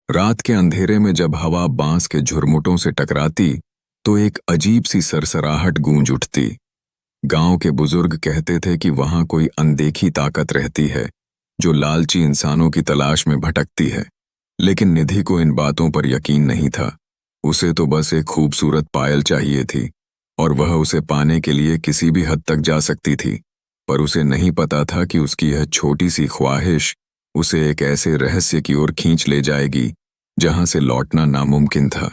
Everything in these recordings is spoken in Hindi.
रात के अंधेरे में जब हवा बांस के झुरमुटों से टकराती तो एक अजीब सी सरसराहट गूंज उठती। गांव के बुजुर्ग कहते थे कि वहां कोई अनदेखी ताकत रहती है जो लालची इंसानों की तलाश में भटकती है। लेकिन निधि को इन बातों पर यकीन नहीं था। उसे तो बस एक खूबसूरत पायल चाहिए थी और वह उसे पाने के लिए किसी भी हद तक जा सकती थी। पर उसे नहीं पता था कि उसकी यह छोटी सी ख्वाहिश उसे एक ऐसे रहस्य की ओर खींच ले जाएगी जहां से लौटना नामुमकिन था।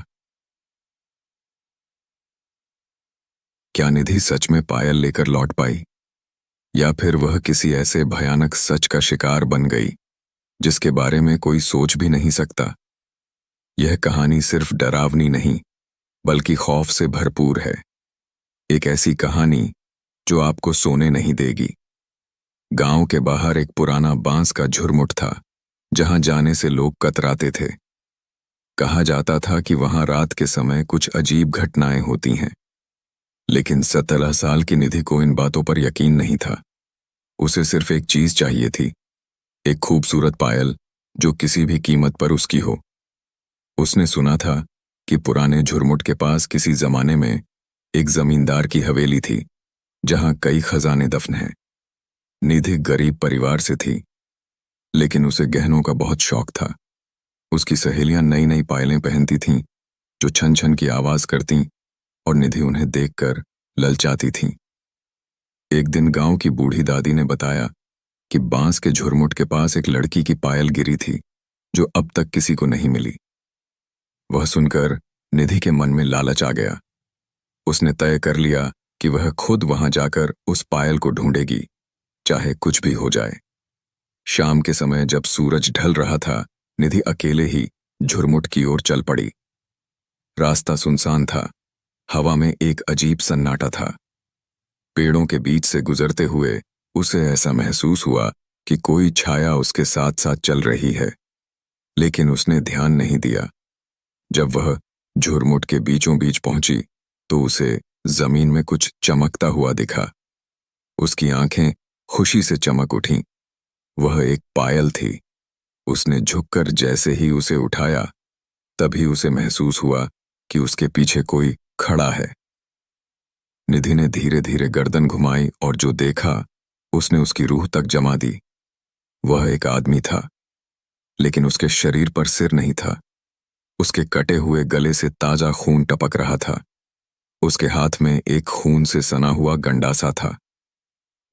क्या निधि सच में पायल लेकर लौट पाई, या फिर वह किसी ऐसे भयानक सच का शिकार बन गई जिसके बारे में कोई सोच भी नहीं सकता। यह कहानी सिर्फ डरावनी नहीं बल्कि खौफ से भरपूर है। एक ऐसी कहानी जो आपको सोने नहीं देगी। गांव के बाहर एक पुराना बांस का झुरमुट था जहां जाने से लोग कतराते थे। कहा जाता था कि वहां रात के समय कुछ अजीब घटनाएं होती हैं। लेकिन 17 साल की निधि को इन बातों पर यकीन नहीं था। उसे सिर्फ एक चीज चाहिए थी, एक खूबसूरत पायल जो किसी भी कीमत पर उसकी हो। उसने सुना था कि पुराने झुरमुट के पास किसी जमाने में एक जमींदार की हवेली थी जहां कई खजाने दफन हैं। निधि गरीब परिवार से थी, लेकिन उसे गहनों का बहुत शौक था। उसकी सहेलियां नई नई पायलें पहनती थीं जो छन छन की आवाज करतीं और निधि उन्हें देखकर ललचाती थीं। एक दिन गांव की बूढ़ी दादी ने बताया कि बांस के झुरमुट के पास एक लड़की की पायल गिरी थी जो अब तक किसी को नहीं मिली। वह सुनकर निधि के मन में लालच आ गया। उसने तय कर लिया कि वह खुद वहां जाकर उस पायल को ढूंढेगी, चाहे कुछ भी हो जाए। शाम के समय जब सूरज ढल रहा था, निधि अकेले ही झुरमुट की ओर चल पड़ी। रास्ता सुनसान था, हवा में एक अजीब सन्नाटा था। पेड़ों के बीच से गुजरते हुए उसे ऐसा महसूस हुआ कि कोई छाया उसके साथ साथ चल रही है, लेकिन उसने ध्यान नहीं दिया। जब वह झुरमुट के बीचों बीच पहुंची तो उसे जमीन में कुछ चमकता हुआ दिखा। उसकी आंखें खुशी से चमक उठीं। वह एक पायल थी। उसने झुककर जैसे ही उसे उठाया, तभी उसे महसूस हुआ कि उसके पीछे कोई खड़ा है। निधि ने धीरे धीरे गर्दन घुमाई और जो देखा उसने उसकी रूह तक जमा दी। वह एक आदमी था, लेकिन उसके शरीर पर सिर नहीं था। उसके कटे हुए गले से ताजा खून टपक रहा था। उसके हाथ में एक खून से सना हुआ गंडासा था।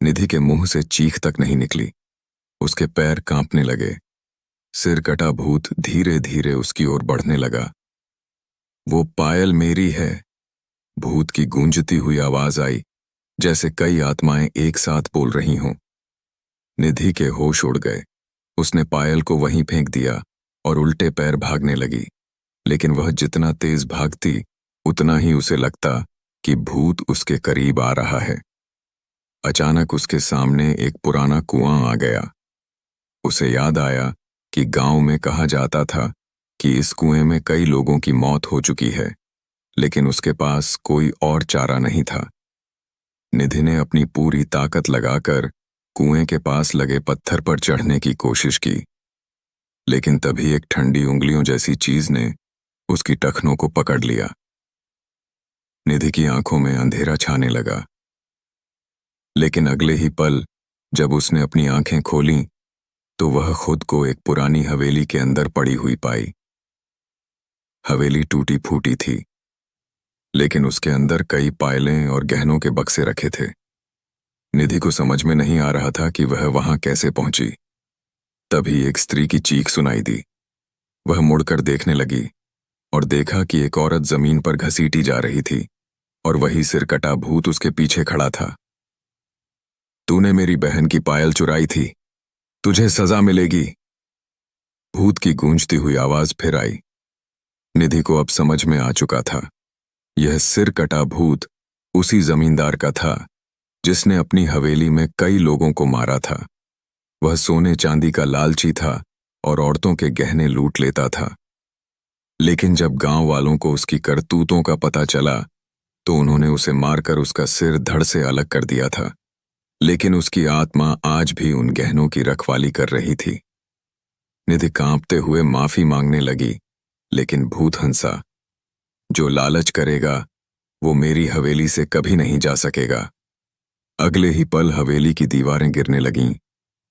निधि के मुंह से चीख तक नहीं निकली। उसके पैर कांपने लगे। सिर कटा भूत धीरे धीरे उसकी ओर बढ़ने लगा। वो पायल मेरी है, भूत की गूंजती हुई आवाज आई, जैसे कई आत्माएं एक साथ बोल रही हों। निधि के होश उड़ गए। उसने पायल को वहीं फेंक दिया और उल्टे पैर भागने लगी। लेकिन वह जितना तेज भागती उतना ही उसे लगता कि भूत उसके करीब आ रहा है। अचानक उसके सामने एक पुराना कुआं आ गया। उसे याद आया कि गांव में कहा जाता था कि इस कुएं में कई लोगों की मौत हो चुकी है, लेकिन उसके पास कोई और चारा नहीं था। निधि ने अपनी पूरी ताकत लगाकर कुएं के पास लगे पत्थर पर चढ़ने की कोशिश की, लेकिन तभी एक ठंडी उंगलियों जैसी चीज ने उसकी टखनों को पकड़ लिया। निधि की आंखों में अंधेरा छाने लगा, लेकिन अगले ही पल जब उसने अपनी आंखें खोलीं तो वह खुद को एक पुरानी हवेली के अंदर पड़ी हुई पाई। हवेली टूटी फूटी थी, लेकिन उसके अंदर कई पायलें और गहनों के बक्से रखे थे। निधि को समझ में नहीं आ रहा था कि वह वहां कैसे पहुंची। तभी एक स्त्री की चीख सुनाई दी। वह मुड़कर देखने लगी और देखा कि एक औरत जमीन पर घसीटी जा रही थी और वही सिर कटा भूत उसके पीछे खड़ा था। तूने मेरी बहन की पायल चुराई थी, तुझे सजा मिलेगी। भूत की गूंजती हुई आवाज फिर आई। निधि को अब समझ में आ चुका था। यह सिर कटा भूत उसी जमींदार का था जिसने अपनी हवेली में कई लोगों को मारा था। वह सोने चांदी का लालची था और औरतों के गहने लूट लेता था। लेकिन जब गांव वालों को उसकी करतूतों का पता चला तो उन्होंने उसे मारकर उसका सिर धड़ से अलग कर दिया था। लेकिन उसकी आत्मा आज भी उन गहनों की रखवाली कर रही थी। निधि कांपते हुए माफी मांगने लगी, लेकिन भूत हंसा, जो लालच करेगा वो मेरी हवेली से कभी नहीं जा सकेगा। अगले ही पल हवेली की दीवारें गिरने लगीं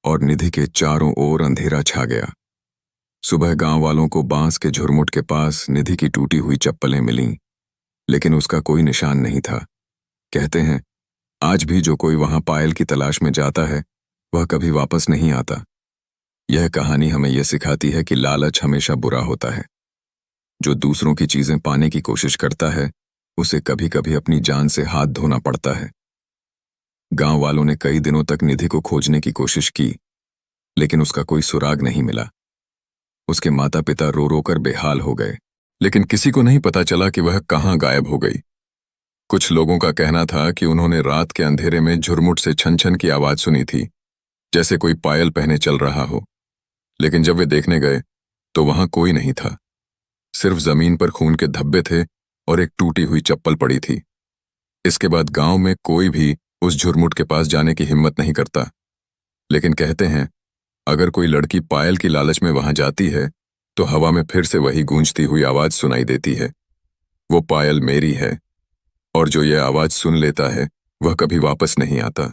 और निधि के चारों ओर अंधेरा छा गया। सुबह गांव वालों को बांस के झुरमुट के पास निधि की टूटी हुई चप्पलें मिलीं, लेकिन उसका कोई निशान नहीं था। कहते हैं, आज भी जो कोई वहां पायल की तलाश में जाता है वह कभी वापस नहीं आता। यह कहानी हमें यह सिखाती है कि लालच हमेशा बुरा होता है। जो दूसरों की चीजें पाने की कोशिश करता है उसे कभी कभी अपनी जान से हाथ धोना पड़ता है। गांव वालों ने कई दिनों तक निधि को खोजने की कोशिश की, लेकिन उसका कोई सुराग नहीं मिला। उसके माता पिता रो रो कर बेहाल हो गए, लेकिन किसी को नहीं पता चला कि वह कहाँ गायब हो गई। कुछ लोगों का कहना था कि उन्होंने रात के अंधेरे में झुरमुट से छन छन की आवाज सुनी थी, जैसे कोई पायल पहने चल रहा हो। लेकिन जब वे देखने गए तो वहां कोई नहीं था। सिर्फ जमीन पर खून के धब्बे थे और एक टूटी हुई चप्पल पड़ी थी। इसके बाद गांव में कोई भी उस झुरमुट के पास जाने की हिम्मत नहीं करता। लेकिन कहते हैं, अगर कोई लड़की पायल की लालच में वहां जाती है तो हवा में फिर से वही गूंजती हुई आवाज सुनाई देती है, वो पायल मेरी है। और जो ये आवाज सुन लेता है वह कभी वापस नहीं आता।